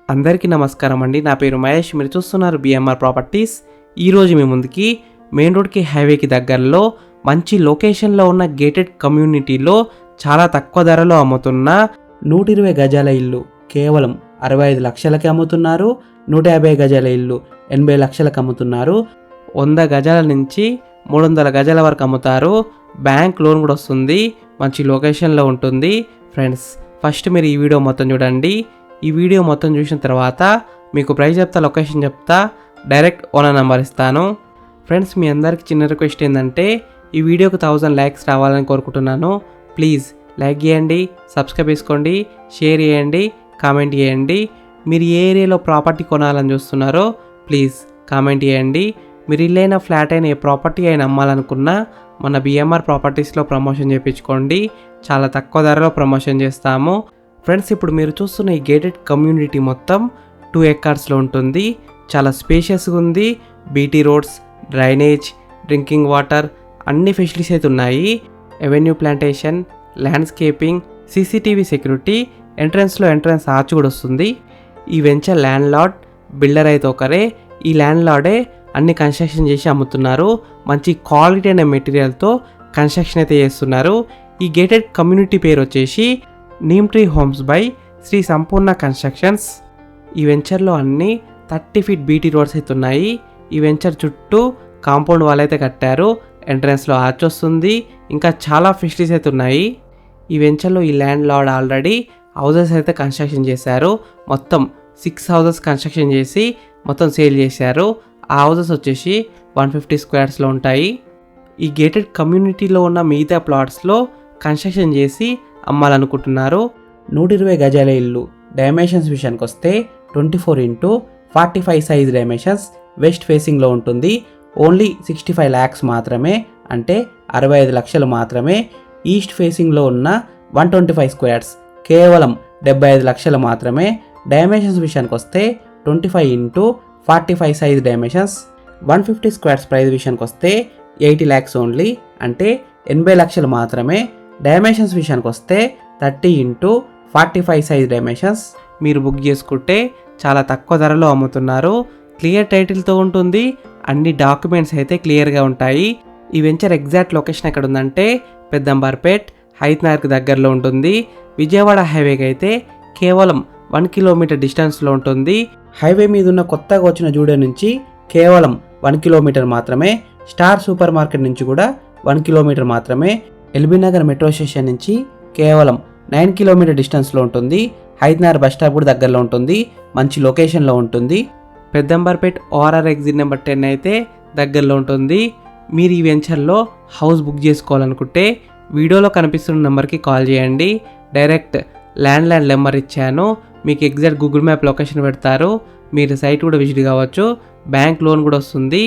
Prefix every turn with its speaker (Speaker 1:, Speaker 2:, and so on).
Speaker 1: అందరికీ నమస్కారం అండి. నా పేరు మహేష్. మీరు చూస్తున్నారు బిఎంఆర్ ప్రాపర్టీస్. ఈరోజు మీ ముందుకి మెయిన్ రోడ్కి హైవేకి దగ్గరలో మంచి లొకేషన్లో ఉన్న గేటెడ్ కమ్యూనిటీలో చాలా తక్కువ ధరలో అమ్ముతున్న 120 గజాల ఇల్లు కేవలం 65 లక్షలకి అమ్ముతున్నారు. 150 గజాల ఇల్లు 80 లక్షలకు అమ్ముతున్నారు. 100 గజాల నుంచి 300 గజాల వరకు అమ్ముతారు. బ్యాంక్ లోన్ కూడా వస్తుంది. మంచి లొకేషన్లో ఉంటుంది. ఫ్రెండ్స్, ఫస్ట్ మీరు ఈ వీడియో మొత్తం చూడండి. ఈ వీడియో మొత్తం చూసిన తర్వాత మీకు ప్రైస్ చెప్తా, లొకేషన్ చెప్తా, డైరెక్ట్ ఓనర్ నెంబర్ ఇస్తాను. ఫ్రెండ్స్, మీ అందరికి చిన్న రిక్వెస్ట్ ఏంటంటే ఈ వీడియోకి 1000 లైక్స్ రావాలని కోరుకుంటున్నాను. ప్లీజ్ లైక్ చేయండి, సబ్స్క్రైబ్ చేసుకోండి, షేర్ చేయండి, కామెంట్ చేయండి. మీరు ఏ ఏరియాలో ప్రాపర్టీ కొనాలని చూస్తున్నారో ప్లీజ్ కామెంట్ చేయండి. మీరు ఇల్లైనా ఫ్లాట్ అయినా ఏ ప్రాపర్టీ అయినా అమ్మాలనుకున్నా మన బిఎంఆర్ ప్రాపర్టీస్లో ప్రమోషన్ చేయించుకోండి. చాలా తక్కువ ధరలో ప్రమోషన్ చేస్తాము. ఫ్రెండ్స్, ఇప్పుడు మీరు చూస్తున్న ఈ గేటెడ్ కమ్యూనిటీ మొత్తం 2 ఎకర్స్లో ఉంటుంది. చాలా స్పేషియస్గా ఉంది. BT roads, drainage, drinking water అన్ని ఫెసిలిటీస్ అయితే ఉన్నాయి. Avenue plantation, landscaping, CCTV security, entrance arch కూడా వస్తుంది. ఈ వెంచర్ ల్యాండ్ లార్డ్ బిల్డర్ అయితే ఒకరే. ఈ ల్యాండ్ లార్డే అన్ని కన్స్ట్రక్షన్ చేసి అమ్ముతున్నారు. మంచి క్వాలిటీ అనే మెటీరియల్తో కన్స్ట్రక్షన్ అయితే చేస్తున్నారు. ఈ గేటెడ్ కమ్యూనిటీ పేరు వచ్చేసి neem tree homes by Sri Sampoorna constructions. ఈ వెంచర్లో అన్ని 30 ఫీట్ బీటీ రోడ్స్ అయితే ఉన్నాయి. ఈ వెంచర్ చుట్టూ కాంపౌండ్ వాల్ అయితే కట్టారు. ఎంట్రన్స్లో ఆర్చ్ వస్తుంది. ఇంకా చాలా ఫెసిలిటీస్ అయితే ఉన్నాయి. ఈ వెంచర్లో ఈ ల్యాండ్ లార్డ్ ఆల్రెడీ హౌసెస్ అయితే కన్స్ట్రక్షన్ చేశారు. మొత్తం 6 హౌసెస్ కన్స్ట్రక్షన్ చేసి మొత్తం సేల్ చేశారు. ఆ హౌసెస్ వచ్చేసి 150 స్క్వేర్స్లో ఉంటాయి. ఈ గేటెడ్ కమ్యూనిటీలో ఉన్న మిగతా ప్లాట్స్లో కన్స్ట్రక్షన్ చేసి అమ్మాలనుకుంటున్నారు. 120 గజాల ఇల్లు డైమెన్షన్స్ విషయానికి వస్తే 24x45 సైజ్ డైమెన్షన్స్ వెస్ట్ ఫేసింగ్లో ఉంటుంది. ఓన్లీ 65 ల్యాక్స్ మాత్రమే, అంటే 65 లక్షలు మాత్రమే. ఈస్ట్ ఫేసింగ్లో ఉన్న 125 స్క్వేర్స్ కేవలం 75 లక్షలు మాత్రమే. డైమెన్షన్స్ విషయానికి వస్తే 25x45 size dimensions. 150 squares price విషయానికి వస్తే 80 ల్యాక్స్ ఓన్లీ, అంటే 80 లక్షలు మాత్రమే. డైమెన్షన్స్ విషయానికి వస్తే 30x45 సైజ్ డైమెన్షన్స్. మీరు బుక్ చేసుకుంటే చాలా తక్కువ ధరలో అమ్ముతున్నారు. క్లియర్ టైటిల్తో ఉంటుంది. అన్ని డాక్యుమెంట్స్ అయితే క్లియర్గా ఉంటాయి. ఈ వెంచర్ ఎగ్జాక్ట్ లొకేషన్ ఎక్కడ ఉందంటే పెద్దంబర్పేట్ హైత్నగర్కి దగ్గరలో ఉంటుంది. విజయవాడ హైవేకి అయితే కేవలం 1 కిలోమీటర్ డిస్టెన్స్లో ఉంటుంది. హైవే మీద ఉన్న కొత్తగా వచ్చిన జూడియో నుంచి కేవలం 1 కిలోమీటర్ మాత్రమే. స్టార్ సూపర్ మార్కెట్ నుంచి కూడా 1 కిలోమీటర్ మాత్రమే. ఎల్బీ నగర్ మెట్రో స్టేషన్ నుంచి కేవలం 9 కిలోమీటర్ డిస్టెన్స్లో ఉంటుంది. హైత్నగర్ బస్ స్టాప్ కూడా దగ్గరలో ఉంటుంది. మంచి లొకేషన్లో ఉంటుంది. పెద్దంబర్పేట్ ఓఆర్ఆర్ ఎగ్జిట్ నెంబర్ 10 అయితే దగ్గరలో ఉంటుంది. మీరు ఈ వెంచర్లో హౌస్ బుక్ చేసుకోవాలనుకుంటే వీడియోలో కనిపిస్తున్న నెంబర్కి కాల్ చేయండి. డైరెక్ట్ ల్యాండ్ నెంబర్ ఇచ్చాను. మీకు ఎగ్జాక్ట్ గూగుల్ మ్యాప్ లొకేషన్ పెడతారు. మీరు సైట్ కూడా విజిట్ కావచ్చు. బ్యాంక్ లోన్ కూడా వస్తుంది.